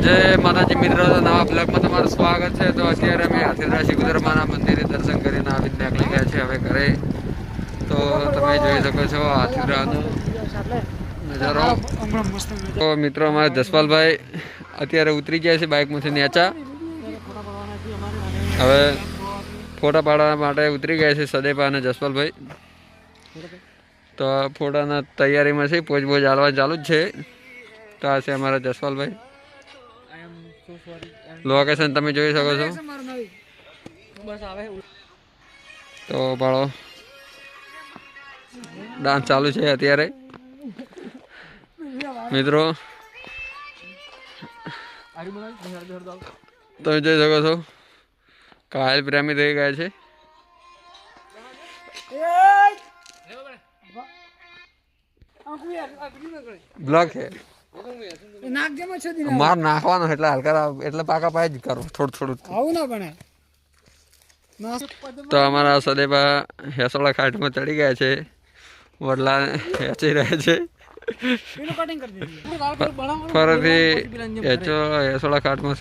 जय माताजी मित्रों, नवा ब्लॉगમાં તમારું સ્વાગત છે। તો અત્યારે અમે હાથીદરા શિકોતરમાના મંદિરે દર્શન કરીને આવીને નીકળી ગયા છે હવે ઘરે। તો તમે જોઈ શકો છો હાથીદરાનો નજારો। તો મિત્રો અમારા જસપાલભાઈ અત્યારે ઉતરી ગયા છે બાઇકમાંથી નીચે। હવે ફોટા પાડવા માટે ઉતરી ગયા છે સદેપા અને જસપાલભાઈ। તો ફોટાના તૈયારીમાં છે, પોચ પોચ હાલવા ચાલુ જ છે। તો આ છે અમારા જસપાલભાઈ। લોકેશન તમે જોઈ શકો છો। તો બાળો ડાન્સ ચાલુ છે અત્યારે મિત્રો। તમે જોઈ શકો છો કાયલ પ્રેમી થઈ ગયા છે। બ્લોક છે માર નાખવાનો એટલે હલકા એટલે પાકા પાય જ કરો થોડું થોડું આવું ના બને। તો અમારા સદેબા હેસોળા ખાટમાં ચડી ગયા છે, વડલા હેચી રહ્યા છે। ફરીથી હેસોળા ખાટમાં